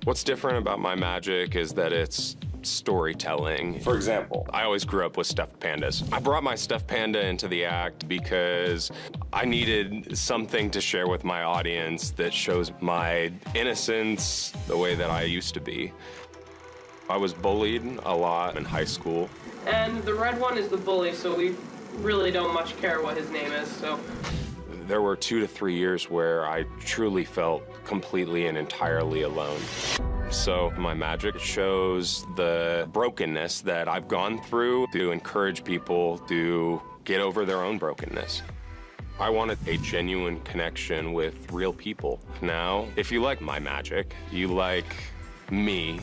What's different about my magic is that it's storytelling. For example, I always grew up with stuffed pandas. I brought my stuffed panda into the act because I needed something to share with my audience that shows my innocence the way that I used to be. I was bullied a lot in high school. And the red one is the bully, so we really don't much care what his name is, so. There were 2 to 3 years where I truly felt completely and entirely alone. So my magic shows the brokenness that I've gone through to encourage people to get over their own brokenness. I wanted a genuine connection with real people. Now, if you like my magic, you like me.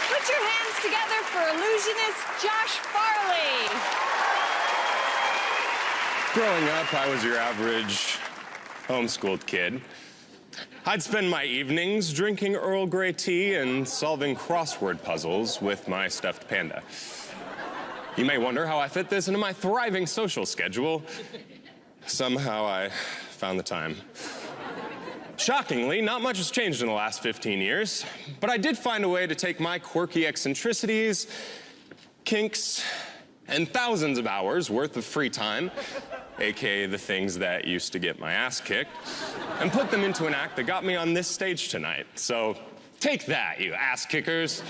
Put your hands together for illusionist Josh Farley. Growing up, I was your average homeschooled kid. I'd spend my evenings drinking Earl Grey tea and solving crossword puzzles with my stuffed panda. You may wonder how I fit this into my thriving social schedule. Somehow I found the time. Shockingly, not much has changed in the last 15 years, but I did find a way to take my quirky eccentricities, kinks, and thousands of hours worth of free time, aka the things that used to get my ass kicked, and put them into an act that got me on this stage tonight. So take that, you ass kickers.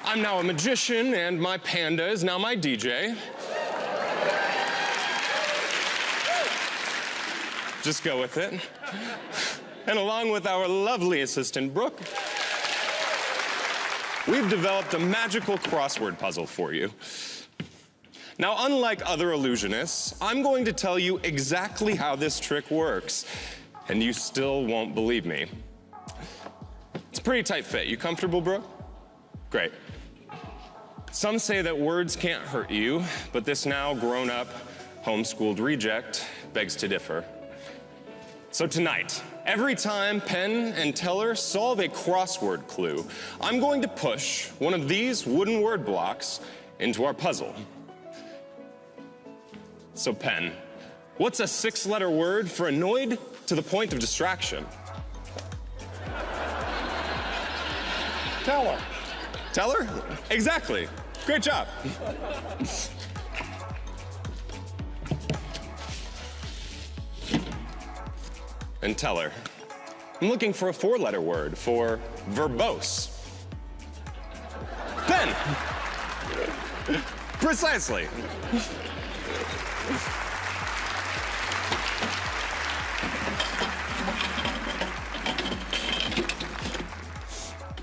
I'm now a magician, and my panda is now my DJ. Just go with it. And along with our lovely assistant, Brooke, we've developed a magical crossword puzzle for you. Now, unlike other illusionists, I'm going to tell you exactly how this trick works, and you still won't believe me. It's a pretty tight fit. You comfortable, Brooke? Great. Some say that words can't hurt you, but this now grown-up, homeschooled reject begs to differ. So tonight, every time Penn and Teller solve a crossword clue, I'm going to push one of these wooden word blocks into our puzzle. So Penn, what's a 6-letter word for annoyed to the point of distraction? Teller. Teller? Exactly. Great job. And Teller, I'm looking for a 4-letter word for verbose. Penn! Precisely.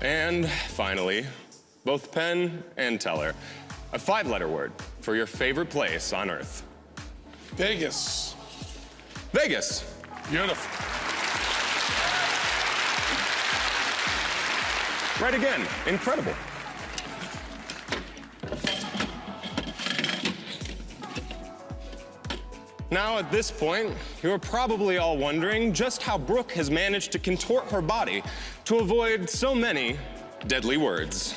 And finally, both Penn and Teller, a 5-letter word for your favorite place on Earth. Vegas. Vegas. Beautiful. Right again. Incredible. Now, at this point, you're probably all wondering just how Brooke has managed to contort her body to avoid so many deadly words.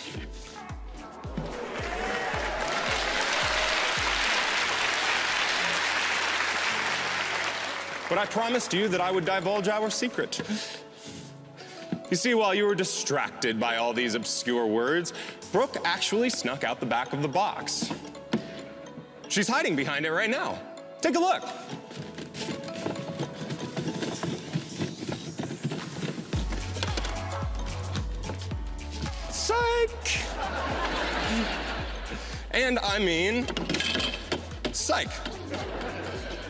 But I promised you that I would divulge our secret. You see, while you were distracted by all these obscure words, Brooke actually snuck out the back of the box. She's hiding behind it right now. Take a look. Psych! And I mean, psych.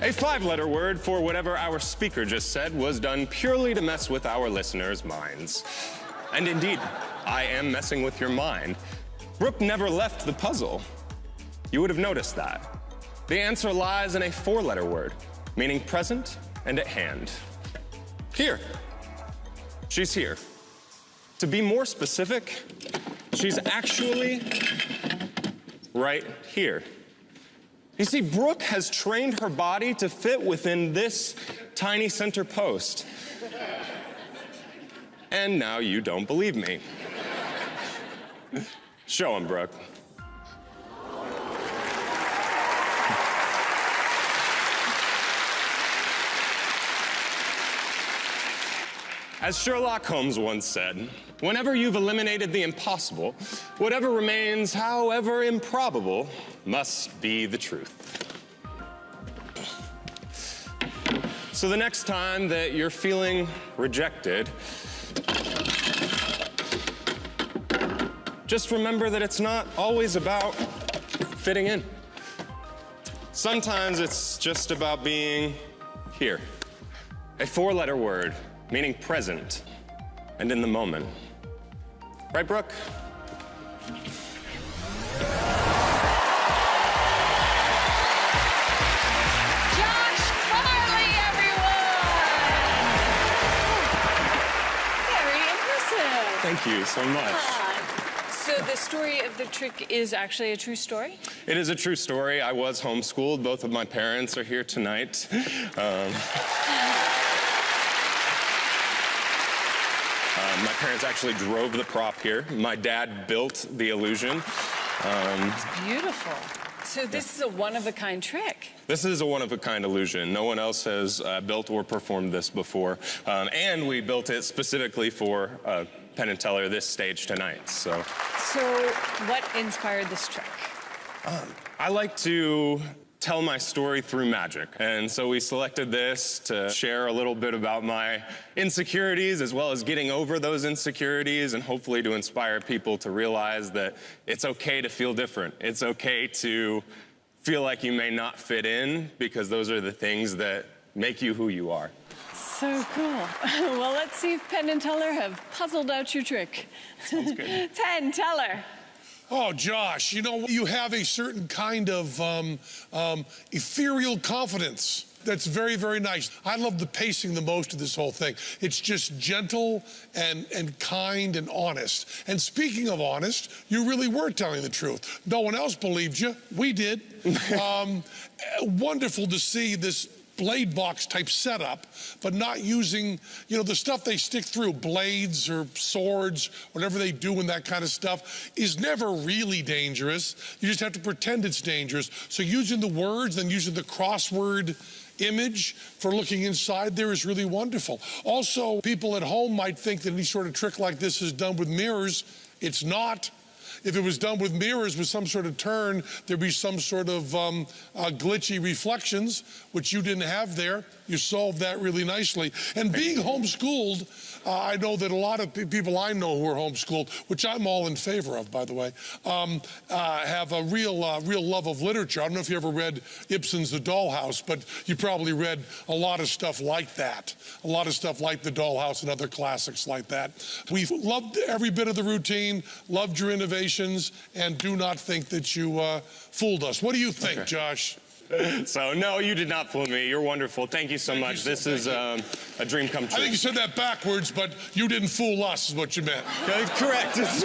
A 5-letter word for whatever our speaker just said was done purely to mess with our listeners' minds. And indeed, I am messing with your mind. Brooke never left the puzzle. You would have noticed that. The answer lies in a 4-letter word, meaning present and at hand. Here. She's here. To be more specific, she's actually right here. You see, Brooke has trained her body to fit within this tiny center post. And now you don't believe me. Show him, Brooke. As Sherlock Holmes once said, whenever you've eliminated the impossible, whatever remains, however improbable, must be the truth. So the next time that you're feeling rejected, just remember that it's not always about fitting in. Sometimes it's just about being here. A four-letter word, meaning present and in the moment. Right, Brooke? Josh Farley, everyone! Very impressive. Thank you so much. So the story of the trick is actually a true story? It is a true story. I was homeschooled. Both of my parents are here tonight. My parents actually drove the prop here. My dad built the illusion. It's beautiful. So this is a one-of-a-kind trick. This is a one-of-a-kind illusion. No one else has built or performed this before. And we built it specifically for Penn and Teller this stage tonight. So what inspired this trick? I like to tell my story through magic. And so we selected this to share a little bit about my insecurities as well as getting over those insecurities and hopefully to inspire people to realize that it's okay to feel different. It's okay to feel like you may not fit in because those are the things that make you who you are. So cool. Well, let's see if Penn and Teller have puzzled out your trick. Sounds good. Penn, Teller. Oh, Josh, you know, you have a certain kind of ethereal confidence that's very, very nice. I love the pacing the most of this whole thing. It's just gentle and kind and honest. And speaking of honest, you really were telling the truth. No one else believed you. We did. Wonderful to see this blade box type setup, but not using, you know, the stuff they stick through, blades or swords, whatever they do in that kind of stuff, is never really dangerous. You just have to pretend it's dangerous. So using the words and using the crossword image for looking inside there is really wonderful. Also, people at home might think that any sort of trick like this is done with mirrors. It's not. If it was done with mirrors with some sort of turn, there'd be some sort of glitchy reflections, which you didn't have there. You solved that really nicely. And being homeschooled, I know that a lot of people I know who are homeschooled, which I'm all in favor of, by the way, have a real love of literature. I don't know if you ever read Ibsen's The Dollhouse, but you probably read a lot of stuff like that. A lot of stuff like The Dollhouse and other classics like that. We've loved every bit of the routine, loved your innovations, and do not think that you fooled us. What do you think, Josh? So, no, you did not fool me. You're wonderful. Thank you so much. This is a dream come true. I think you said that backwards, but you didn't fool us is what you meant. Correct. So he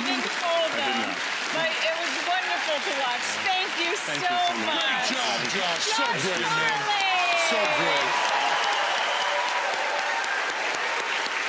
didn't fool them, but it was wonderful to watch. Thank you so much. Great job, Josh. So great, man. Farley. So great.